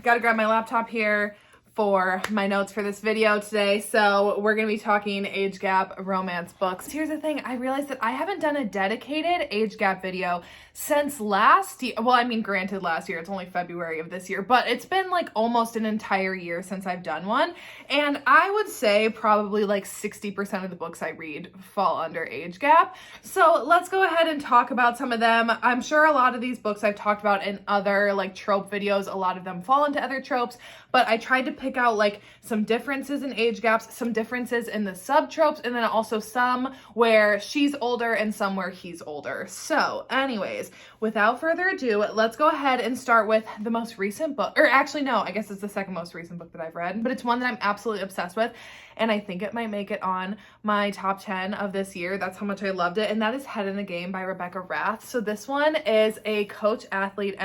Gotta grab my laptop here for my notes for this video today. So we're gonna be talking age gap romance books. Here's the thing, I realized that I haven't done a dedicated age gap video since last year. Well, I mean, granted, last year, it's only February of this year, but it's been like almost an entire year since I've done one. And I would say probably like 60% of the books I read fall under age gap. So let's go ahead and talk about some of them. I'm sure a lot of these books I've talked about in other like trope videos, a lot of them fall into other tropes, but I tried to pick out like some differences in age gaps, some differences in the sub-tropes, and then also some where she's older and some where he's older. So anyways, without further ado, let's go ahead and start with the most recent book, or actually no, I guess it's the second most recent book that I've read, but it's one that I'm absolutely obsessed with, and I think it might make it on my top 10 of this year. That's how much I loved it, and that is Head in the Game by Rebecca Rath. So this one is a coach-athlete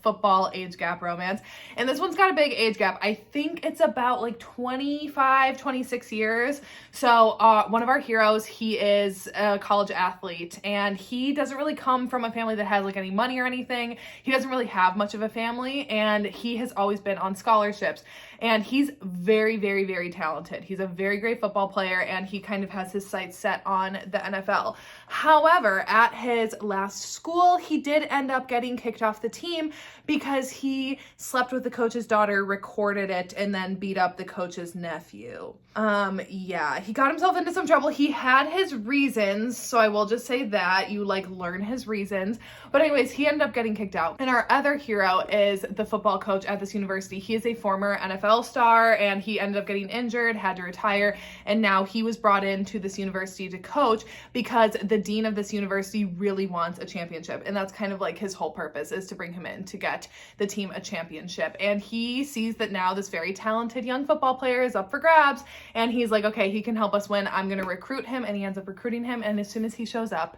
football age gap romance, and this one's got a big age gap. I think it's about like 25, 26 years. So one of our heroes, he is a college athlete, and he doesn't really come from a family that has like any money or anything. He doesn't really have much of a family, and he has always been on scholarships, and he's very, very, very talented. He's a very great football player, and he kind of has his sights set on the NFL. However, at his last school, he did end up getting kicked off the team because he slept with the coach's daughter, recorded it, and then beat up the coach's nephew. Yeah, he got himself into some trouble. He had his reasons, so I will just say that you like learn his reasons. But anyways, he ended up getting kicked out. And our other hero is the football coach at this university. He is a former NFL star, and he ended up getting injured, had to retire, and now he was brought into this university to coach because the dean of this university really wants a championship. And that's kind of like his whole purpose, is to bring him in to get the team a championship. And he sees that now this very talented young football player is up for grabs, and he's like, okay, he can help us win. I'm going to recruit him. And he ends up recruiting him. And as soon as he shows up,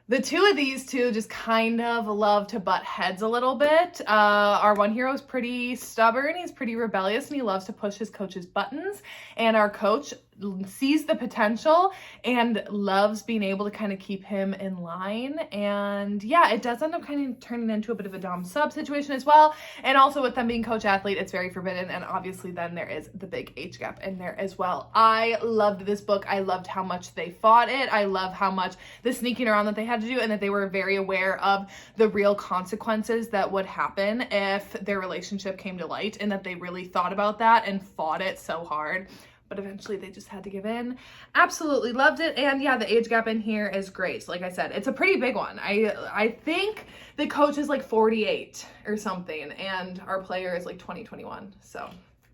the two of these two just kind of love to butt heads a little bit. Our one hero is pretty stubborn. He's pretty rebellious, and he loves to push his coach's buttons. And our coach sees the potential and loves being able to kind of keep him in line. And yeah, it does end up kind of turning into a bit of a dom sub situation as well. And also with them being coach athlete, it's very forbidden. And obviously then there is the big age gap in there as well. I loved this book. I loved how much they fought it. I love how much the sneaking around that they had to do, and that they were very aware of the real consequences that would happen if their relationship came to light, and that they really thought about that and fought it so hard. But eventually they just had to give in. Absolutely loved it. And yeah, the age gap in here is great. Like I said, it's a pretty big one. I think the coach is like 48 or something, and our player is like 2021. So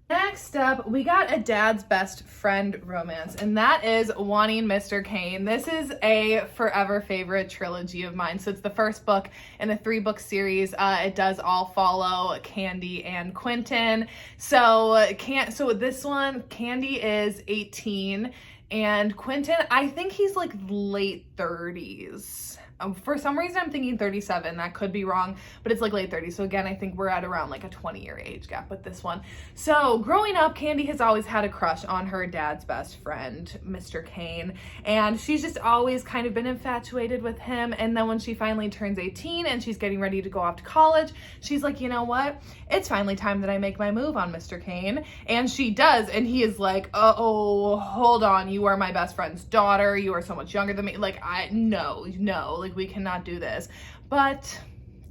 next up, we got a dad's best friend romance, and that is Wanting Mr. Kane. This is a forever favorite trilogy of mine. So it's the first book in a 3-book series. It does all follow Candy and Quentin. So this one, Candy is 18, and Quentin, I think he's like late 30s. For some reason, I'm thinking 37. That could be wrong, but it's like late 30s. So again, I think we're at around like a 20-year age gap with this one. So growing up, Candy has always had a crush on her dad's best friend, Mr. Kane, and she's just always kind of been infatuated with him. And then when she finally turns 18 and she's getting ready to go off to college, she's like, you know what? It's finally time that I make my move on Mr. Kane. And she does, and he is like, oh, hold on. You are my best friend's daughter. You are so much younger than me. Like, no, like, we cannot do this. But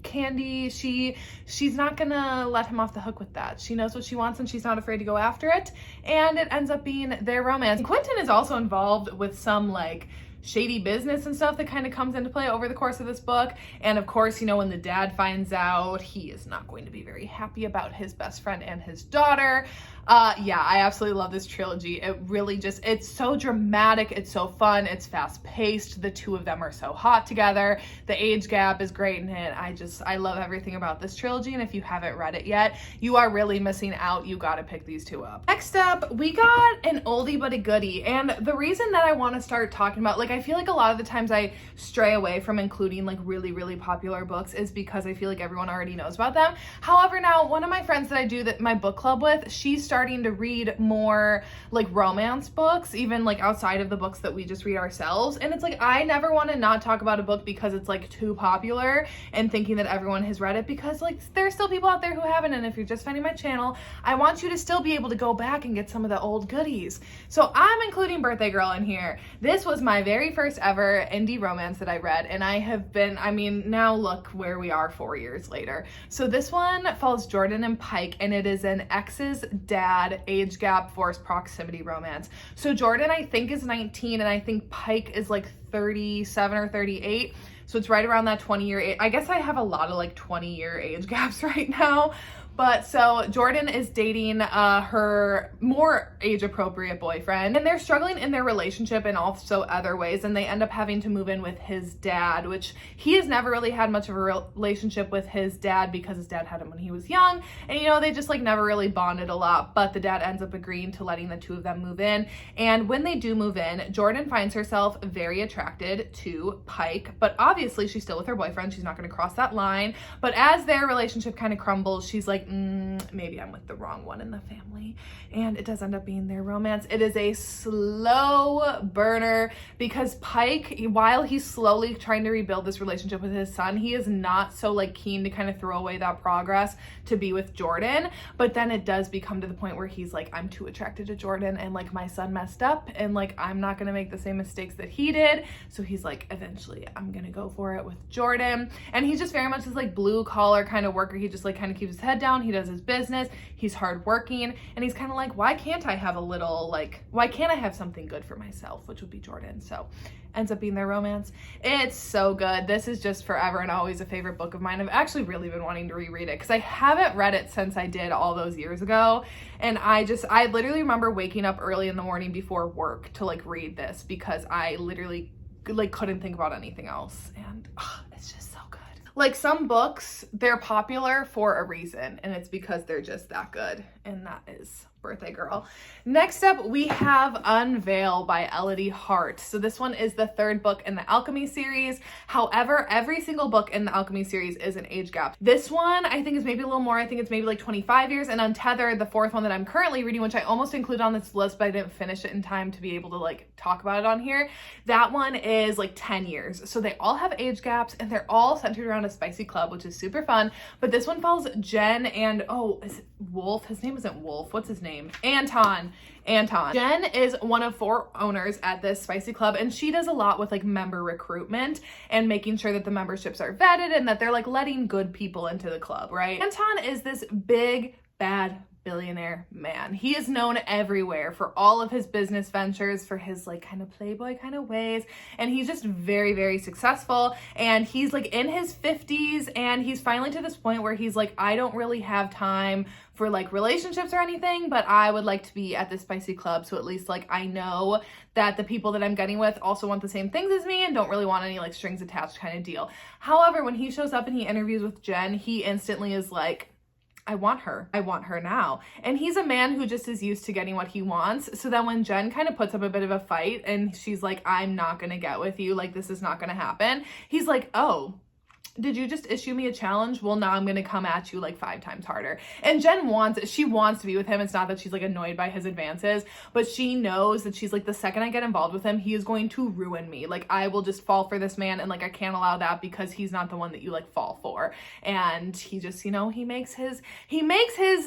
Candy, she's not gonna let him off the hook with that. She knows what she wants, and she's not afraid to go after it, and it ends up being their romance. Quentin is also involved with some like shady business and stuff that kind of comes into play over the course of this book. And of course, you know, when the dad finds out, he is not going to be very happy about his best friend and his daughter. Yeah, I absolutely love this trilogy. It really just, it's so dramatic. It's so fun. It's fast paced. The two of them are so hot together. The age gap is great in it. I love everything about this trilogy. And if you haven't read it yet, you are really missing out. You got to pick these two up. Next up, we got an oldie but a goodie. And the reason that I want to start talking about, like, Like, I feel like a lot of the times I stray away from including like really, really popular books is because I feel like everyone already knows about them. However, now one of my friends that I do my book club with, she's starting to read more like romance books, even like outside of the books that we just read ourselves. And it's like, I never want to not talk about a book because it's like too popular and thinking that everyone has read it, because like there's still people out there who haven't. And if you're just finding my channel, I want you to still be able to go back and get some of the old goodies. So I'm including Birthday Girl in here. This was my very first ever indie romance that I read, and I have been, I mean, now look where we are 4 years later. So this one follows Jordan and Pike, and it is an ex's dad age gap forced proximity romance. So Jordan, I think, is 19, and I think Pike is like 37 or 38. So it's right around that 20-year age. I guess I have a lot of like 20-year age gaps right now. But so Jordan is dating her more age-appropriate boyfriend, and they're struggling in their relationship in also other ways, and they end up having to move in with his dad, which he has never really had much of a relationship with his dad because his dad had him when he was young, and you know, they just like never really bonded a lot. But the dad ends up agreeing to letting the two of them move in, and when they do move in, Jordan finds herself very attracted to Pike, but obviously she's still with her boyfriend. She's not going to cross that line. But as their relationship kind of crumbles, she's like, maybe I'm with the wrong one in the family. And it does end up being their romance. It is a slow burner because Pike, while he's slowly trying to rebuild this relationship with his son, he is not so like keen to kind of throw away that progress to be with Jordan. But then it does become to the point where he's like, I'm too attracted to Jordan, and like my son messed up, and like I'm not gonna make the same mistakes that he did. So he's like, eventually I'm gonna go for it with Jordan. And he's just very much this like blue collar kind of worker. He just like kind of keeps his head down. He does his business. He's hardworking, and he's kind of like, why can't I have a little, like, why can't I have something good for myself, which would be Jordan. So ends up being their romance. It's so good. This is just forever and always a favorite book of mine. I've actually really been wanting to reread it because I haven't read it since I did all those years ago. And I literally remember waking up early in the morning before work to like read this because I literally like couldn't think about anything else. And it's just so good. Like, some books, they're popular for a reason, and it's because they're just that good, and that is Birthday Girl. Next up, we have Unveil by Elodie Hart. So this one is the third book in the Alchemy series. However, every single book in the Alchemy series is an age gap. This one, I think, is maybe a little more. I think it's maybe like 25 years. And Untethered, the fourth one that I'm currently reading, which I almost included on this list, but I didn't finish it in time to be able to like talk about it on here. That one is like 10 years. So they all have age gaps, and they're all centered around a spicy club, which is super fun. But this one follows Jen and, is it Wolf? His name isn't Wolf. What's his name? Anton. Jen is one of 4 owners at this spicy club, and she does a lot with like member recruitment and making sure that the memberships are vetted and that they're like letting good people into the club, right? Anton is this big, bad billionaire man. He is known everywhere for all of his business ventures, for his like kind of playboy kind of ways, and he's just very, very successful. And he's like in his 50s, and he's finally to this point where he's like, I don't really have time for like relationships or anything, but I would like to be at this spicy club, so at least like I know that the people that I'm getting with also want the same things as me and don't really want any like strings attached kind of deal. However, when he shows up and he interviews with Jen, he instantly is like, I want her now. And he's a man who just is used to getting what he wants. So then when Jen kind of puts up a bit of a fight and she's like, I'm not gonna get with you, like this is not gonna happen, he's like, oh, did you just issue me a challenge? Well, now I'm gonna come at you like 5 times harder. And Jen wants to be with him. It's not that she's like annoyed by his advances, but she knows that she's like, the second I get involved with him, he is going to ruin me. Like, I will just fall for this man, and like I can't allow that because he's not the one that you like fall for. And he just, you know, he makes his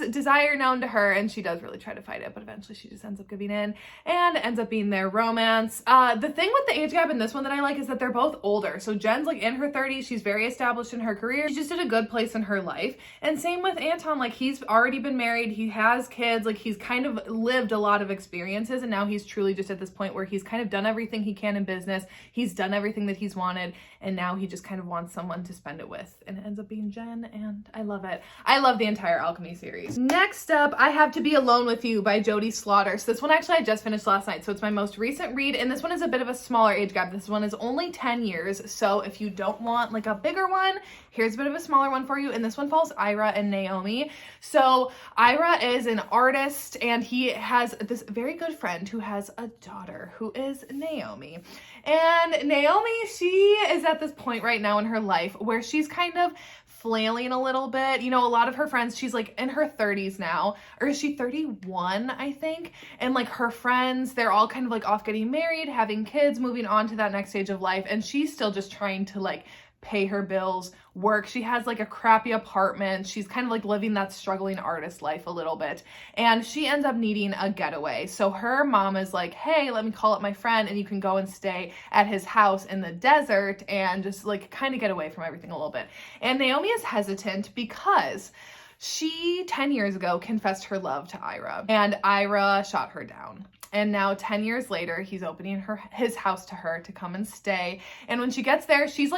desire known to her, and she does really try to fight it, but eventually she just ends up giving in and ends up being their romance. The thing with the age gap in this one that I like is that they're both older. So Jen's like in her 30s, she's very established in her career. She's just at a good place in her life. And same with Anton, like he's already been married, he has kids, like he's kind of lived a lot of experiences, and now he's truly just at this point where he's kind of done everything he can in business. He's done everything that he's wanted, and now he just kind of wants someone to spend it with, and it ends up being Jen, and I love it. I love the entire Alchemy series. Next up, I have To Be Alone With You by Jodie Slaughter. So this one actually I just finished last night, so it's my most recent read, and this one is a bit of a smaller age gap. This one is only 10 years, so if you don't want like a bigger bigger one. Here's a bit of a smaller one for you. And this one follows Ira and Naomi. So Ira is an artist and he has this very good friend who has a daughter who is Naomi. And Naomi, she is at this point right now in her life where she's kind of flailing a little bit. You know, a lot of her friends, she's like in her 30s now, or is she 31, I think? And like her friends, they're all kind of like off getting married, having kids, moving on to that next stage of life. And she's still just trying to like pay her bills, work. She has like a crappy apartment. She's kind of like living that struggling artist life a little bit. And she ends up needing a getaway. So her mom is like, hey, let me call up my friend and you can go and stay at his house in the desert and just like kind of get away from everything a little bit. And Naomi is hesitant because she 10 years ago confessed her love to Ira and Ira shot her down. And now 10 years later, he's opening his house to her to come and stay. And when she gets there, she's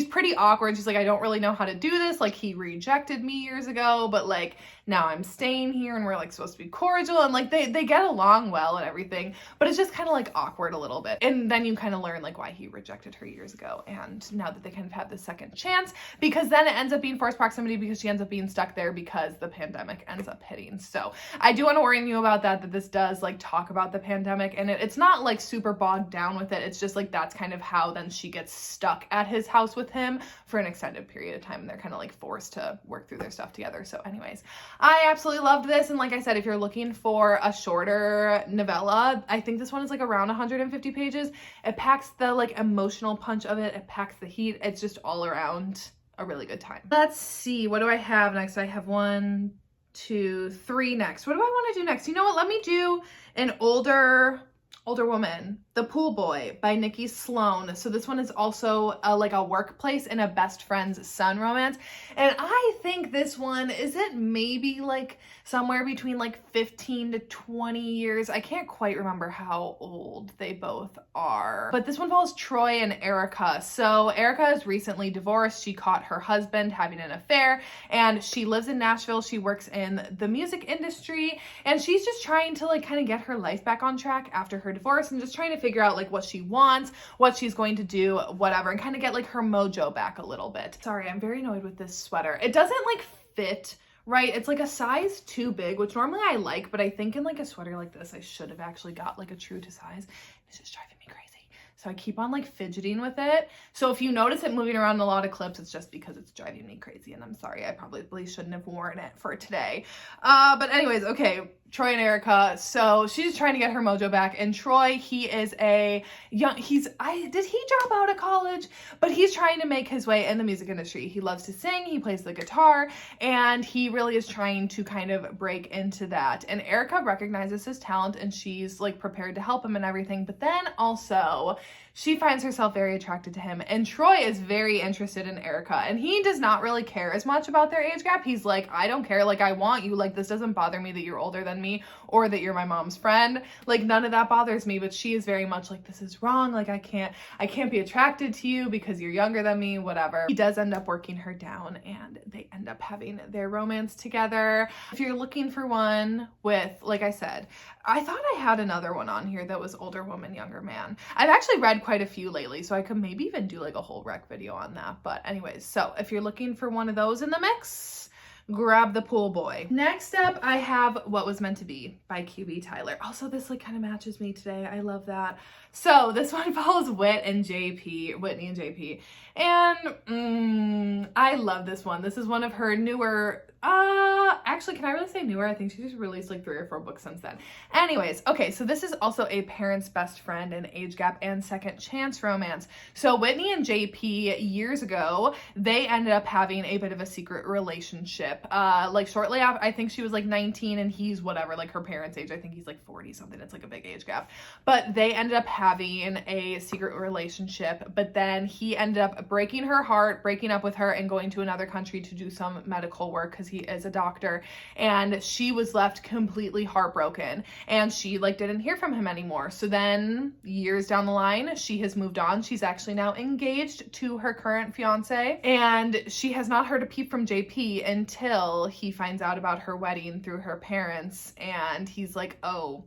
pretty awkward. She's like, I don't really know how to do this. Like, he rejected me years ago, but like now I'm staying here and we're like supposed to be cordial. And like they get along well and everything, but it's just kind of like awkward a little bit. And then you kind of learn like why he rejected her years ago. And now that they kind of have the second chance, because then it ends up being forced proximity because she ends up being stuck there because the pandemic ends up hitting. So I do want to warn you about that this does like talk about the pandemic and it's not like super bogged down with it. It's just like that's kind of how then she gets stuck at his house with him for an extended period of time and they're kind of like forced to work through their stuff together. So anyways, I absolutely loved this. And like I said, if you're looking for a shorter novella, I think this one is like around 150 pages. It packs the like emotional punch of it. It packs the heat. It's just all around a really good time. Let's see, what do I have next? I have 1, 2, 3 next. What do I want to do next? You know what? Let me do an older woman, The Pool Boy by Nikki Sloan. So this one is also like a workplace and a best friend's son romance. And I think this one, is it maybe like somewhere between like 15 to 20 years? I can't quite remember how old they both are. But this one follows Troy and Erica. So Erica is recently divorced. She caught her husband having an affair and she lives in Nashville. She works in the music industry and she's just trying to like kind of get her life back on track after her divorce and just trying to figure out like what she wants, what she's going to do, whatever, and kind of get like her mojo back a little bit. Sorry, I'm very annoyed with this sweater. It doesn't like fit right. It's like a size too big, which normally I like, but I think in like a sweater like this, I should have actually got like a true to size. It's just driving me crazy. So I keep on like fidgeting with it. So if you notice it moving around in a lot of clips, it's just because it's driving me crazy. And I'm sorry, I probably shouldn't have worn it for today. But anyways, okay, Troy and Erica. So she's trying to get her mojo back. And Troy, he is a young, did he drop out of college? But he's trying to make his way in the music industry. He loves to sing, he plays the guitar, and he really is trying to kind of break into that. And Erica recognizes his talent and she's like prepared to help him and everything. But then also, she finds herself very attracted to him. And Troy is very interested in Erica. And he does not really care as much about their age gap. He's like, I don't care. Like, I want you. Like, this doesn't bother me that you're older than me or that you're my mom's friend. Like, none of that bothers me. But she is very much like, this is wrong. Like, I can't be attracted to you because you're younger than me, whatever. He does end up working her down and they end up having their romance together. If you're looking for one with, like I said, I thought I had another one on here that was older woman, younger man. I've actually read quite a few lately, so I could maybe even do like a whole rec video on that. But anyways, so if you're looking for one of those in the mix, grab The Pool Boy. Next up, I have What Was Meant to Be by QB Tyler. Also, this like kind of matches me today. I love that. So this one follows Whitney and JP. And I love this one. This is one of her newer, actually, can I really say newer? I think she just released like 3 or 4 books since then. Anyways, okay, so this is also a parent's best friend and age gap and second chance romance. So Whitney and JP, years ago, they ended up having a bit of a secret relationship. Like shortly after, I think she was like 19 and he's whatever, like her parents' age. I think he's like 40 something. It's like a big age gap. But they ended up having a secret relationship, but then he ended up breaking her heart, breaking up with her and going to another country to do some medical work because he is a doctor. And she was left completely heartbroken and she like didn't hear from him anymore. So then years down the line, she has moved on. She's actually now engaged to her current fiance and she has not heard a peep from JP until he finds out about her wedding through her parents. And he's like, oh,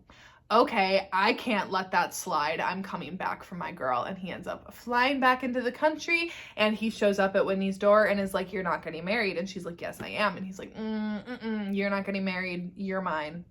okay, I can't let that slide. I'm coming back for my girl. And he ends up flying back into the country, and he shows up at Whitney's door and is like, you're not getting married. And she's like, yes, I am. And he's like, you're not getting married. You're mine.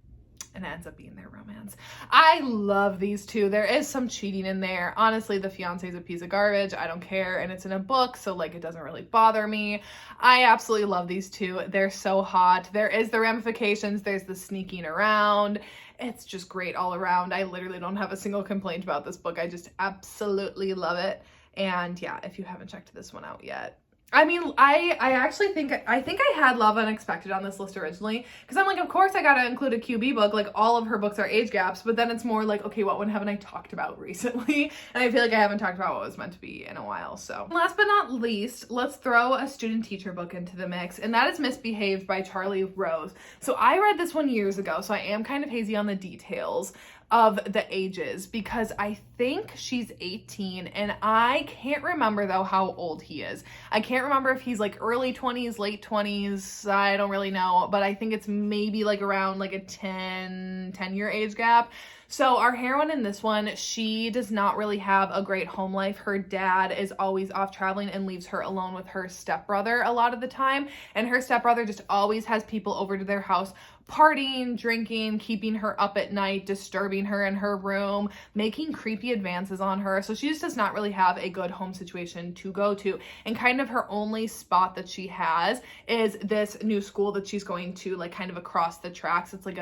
And it ends up being their romance. I love these two. There is some cheating in there. Honestly, the fiance's a piece of garbage. I don't care. And it's in a book, so like it doesn't really bother me. I absolutely love these two. They're so hot. There is the ramifications. There's the sneaking around. It's just great all around. I literally don't have a single complaint about this book. I just absolutely love it. And yeah, if you haven't checked this one out yet, I mean, I actually think I had Love Unexpected on this list originally, because I'm like, of course I gotta include a QB book. Like, all of her books are age gaps, but then it's more like, okay, what one haven't I talked about recently? And I feel like I haven't talked about what was meant to be in a while. So last but not least, let's throw a student teacher book into the mix, and that is Misbehaved by Charlie Rose. So I read this one years ago, so I am kind of hazy on the details of the ages, because I think she's 18, and I can't remember though how old he is. I can't remember if he's like early 20s, late 20s, I don't really know, but I think it's maybe like around like a 10-year age gap. So our heroine in this one, she does not really have a great home life. Her dad is always off traveling and leaves her alone with her stepbrother a lot of the time. And her stepbrother just always has people over to their house, partying, drinking, keeping her up at night, disturbing her in her room, making creepy advances on her. So she just does not really have a good home situation to go to. And kind of her only spot that she has is this new school that she's going to, like kind of across the tracks. It's like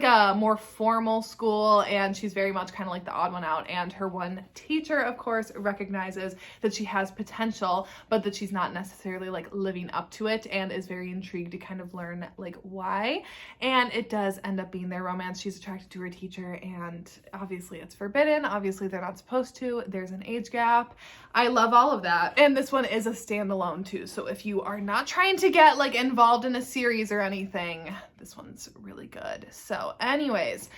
a more formal school, and she's very much kind of like the odd one out. And her one teacher, of course, recognizes that she has potential, but that she's not necessarily like living up to it, and is very intrigued to kind of learn like why. And it does end up being their romance. She's attracted to her teacher, and obviously it's forbidden. Obviously they're not supposed to. There's an age gap. I love all of that. And this one is a standalone too. So if you are not trying to get like involved in a series or anything, this one's really good. So anyways,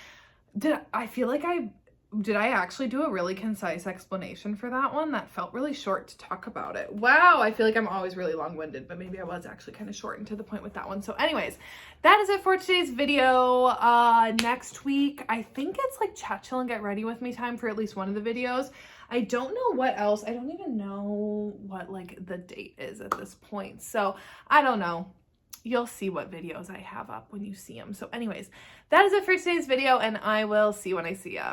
did I actually do a really concise explanation for that one? That felt really short to talk about it. Wow, I feel like I'm always really long-winded, but maybe I was actually kind of short and to the point with that one. So anyways, that is it for today's video. Next week, I think it's like chat, chill, and get ready with me time for at least one of the videos. I don't know what else. I don't even know what like the date is at this point. So I don't know. You'll see what videos I have up when you see them. So anyways, that is it for today's video, and I will see you when I see ya.